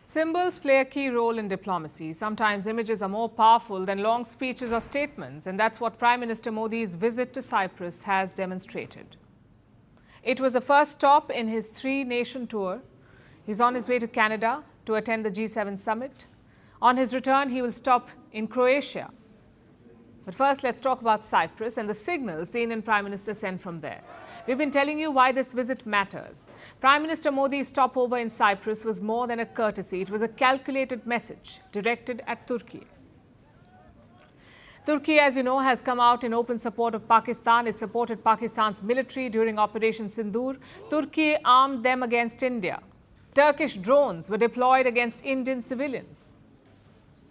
Symbols play a key role in diplomacy. Sometimes images are more powerful than long speeches or statements, and that's what Prime Minister Modi's visit to Cyprus has demonstrated. It was the first stop in his three-nation tour. He's on his way to Canada to attend the G7 summit. On his return, he will stop in Croatia. But first, let's talk about Cyprus and the signals the Indian Prime Minister sent from there. We've been telling you why this visit matters. Prime Minister Modi's stopover in Cyprus was more than a courtesy. It was a calculated message directed at Turkey. Turkey, as you know, has come out in open support of Pakistan. It supported Pakistan's military during Operation Sindoor. Turkey armed them against India. Turkish drones were deployed against Indian civilians.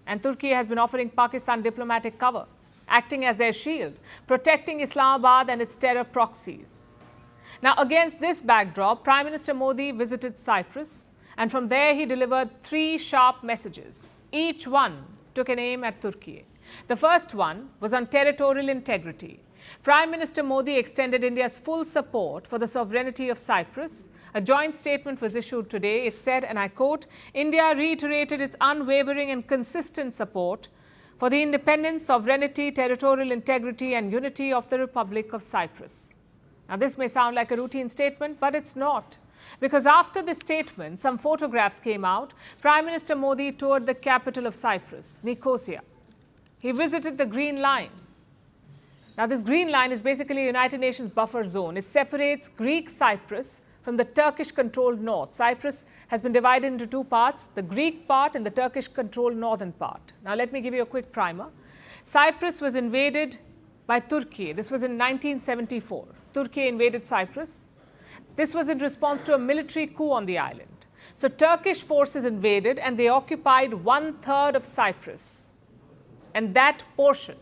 And Turkey has been offering Pakistan diplomatic cover, acting as their shield, protecting Islamabad and its terror proxies. Now, against this backdrop, Prime Minister Modi visited Cyprus, and from there he delivered three sharp messages. Each one took an aim at Turkey. The first one was on territorial integrity. Prime Minister Modi extended India's full support for the sovereignty of Cyprus. A joint statement was issued today. It said, and I quote, "India reiterated its unwavering and consistent support for the independence, sovereignty, territorial integrity and unity of the Republic of Cyprus." Now, this may sound like a routine statement, but it's not. Because after this statement, some photographs came out. Prime Minister Modi toured the capital of Cyprus, Nicosia. He visited the Green Line. Now, this Green Line is basically a United Nations buffer zone. It separates Greek Cyprus from the Turkish-controlled north. Cyprus has been divided into two parts, the Greek part and the Turkish-controlled northern part. Now, let me give you a quick primer. Cyprus was invaded by Turkey. This was in 1974. Turkey invaded Cyprus. This was in response to a military coup on the island. So, Turkish forces invaded and they occupied 1/3 of Cyprus. And that portion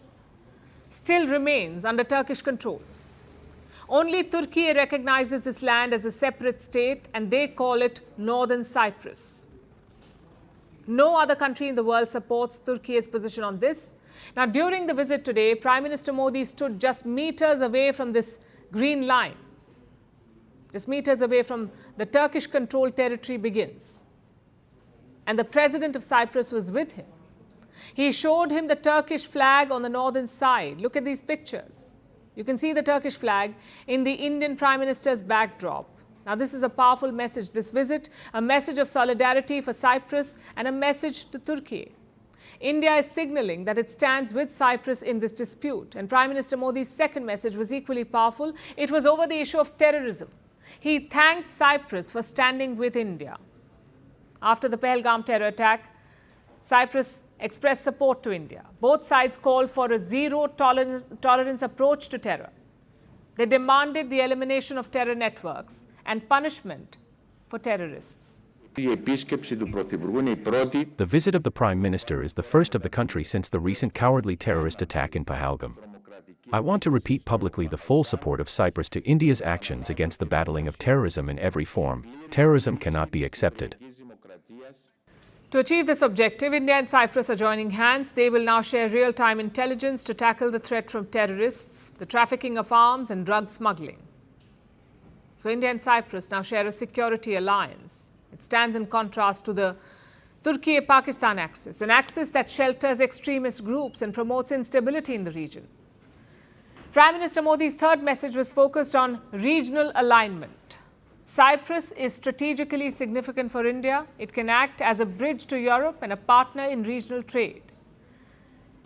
still remains under Turkish control. Only Turkey recognizes this land as a separate state, and they call it Northern Cyprus. No other country in the world supports Turkey's position on this. Now, during the visit today, Prime Minister Modi stood just meters away from this Green Line. Just meters away from the Turkish-controlled territory begins. And the President of Cyprus was with him. He showed him the Turkish flag on the northern side. Look at these pictures. You can see the Turkish flag in the Indian Prime Minister's backdrop. Now, this is a powerful message. This visit, a message of solidarity for Cyprus and a message to Turkey. India is signaling that it stands with Cyprus in this dispute. And Prime Minister Modi's second message was equally powerful. It was over the issue of terrorism. He thanked Cyprus for standing with India. After the Pahalgam terror attack, Cyprus expressed support to India. Both sides called for a zero-tolerance approach to terror. They demanded the elimination of terror networks and punishment for terrorists. The visit of the Prime Minister is the first of the country since the recent cowardly terrorist attack in Pahalgam. I want to repeat publicly the full support of Cyprus to India's actions against the battling of terrorism in every form. Terrorism cannot be accepted. To achieve this objective, India and Cyprus are joining hands. They will now share real-time intelligence to tackle the threat from terrorists, the trafficking of arms and drug smuggling. So India and Cyprus now share a security alliance. It stands in contrast to the Turkey-Pakistan axis, an axis that shelters extremist groups and promotes instability in the region. Prime Minister Modi's third message was focused on regional alignment. Cyprus is strategically significant for India. It can act as a bridge to Europe and a partner in regional trade.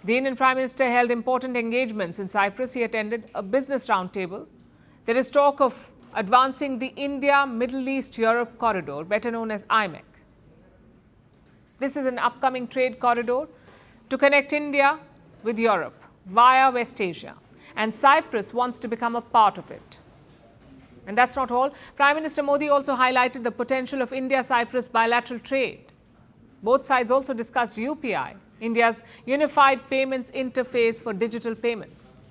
The Indian Prime Minister held important engagements in Cyprus. He attended a business roundtable. There is talk of advancing the India-Middle East-Europe corridor, better known as 𝐈𝐧𝐝𝐸. This is an upcoming trade corridor to connect India with Europe via West Asia. And Cyprus wants to become a part of it. And that's not all. Prime Minister Modi also highlighted the potential of India-Cyprus bilateral trade. Both sides also discussed UPI, India's unified payments interface for digital payments.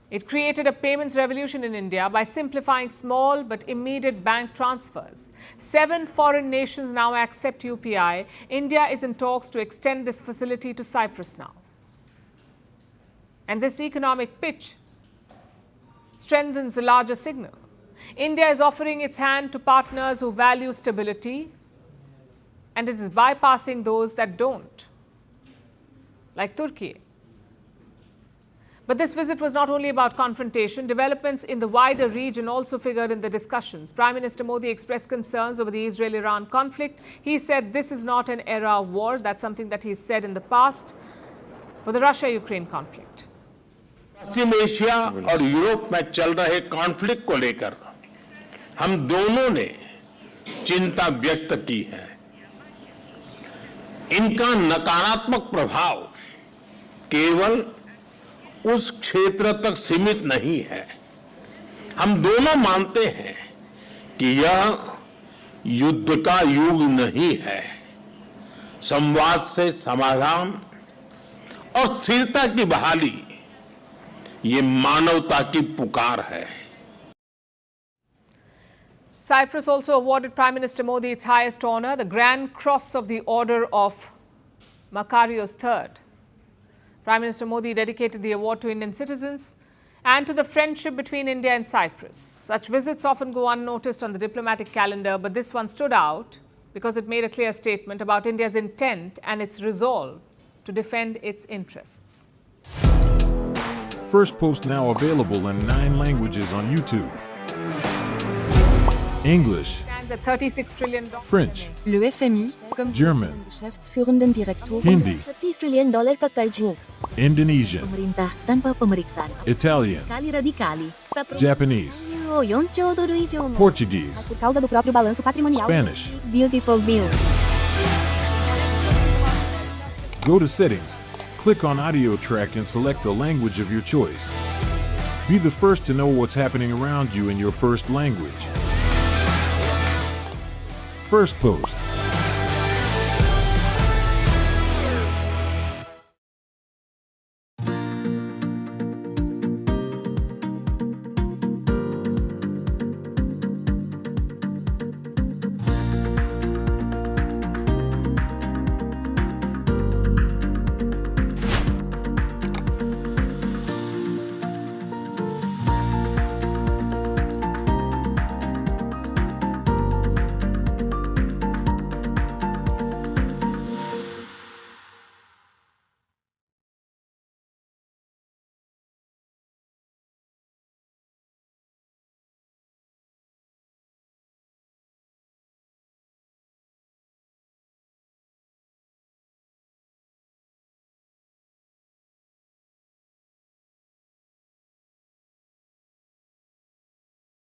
It created a payments revolution in India by simplifying small but immediate bank transfers. 7 foreign nations now accept UPI. India is in talks to extend this facility to Cyprus now. And this economic pitch strengthens the larger signal. India is offering its hand to partners who value stability and it is bypassing those that don't, like Turkey. But this visit was not only about confrontation. Developments in the wider region also figured in the discussions. Prime Minister Modi expressed concerns over the Israel-Iran conflict. He said this is not an era of war. That's something that he's said in the past for the Russia-Ukraine conflict. Paschim Asia और Europe में चल रहे conflict को लेकर हम दोनों ने चिंता व्यक्त की है। इनका नकारात्मक प्रभाव केवल उस क्षेत्र तक सीमित नहीं है। हम दोनों मानते हैं कि यह युद्ध का युग नहीं है। संवाद से समाधान और स्थिरता की बहाली ये मानवता की पुकार है। Cyprus also awarded Prime Minister Modi its highest honor, the Grand Cross of the Order of Makarios III. Prime Minister Modi dedicated the award to Indian citizens and to the friendship between India and Cyprus. Such visits often go unnoticed on the diplomatic calendar, but this one stood out because it made a clear statement about India's intent and its resolve to defend its interests. First post now available in 9 languages on YouTube. English, Stands at $36 trillion. French, Le FMI, comme German, Geschäftsführenden Direktor Hindi, $30 trillion ka kaljo. Indonesian, Pemerintah tanpa pemeriksaan. Italian, Sekali radikali. Japanese, $1 Portuguese, por causa do próprio balanço patrimonial. Spanish. Beautiful bill. Go to Settings, click on Audio Track and select the language of your choice. Be the first to know what's happening around you in your first language. First post.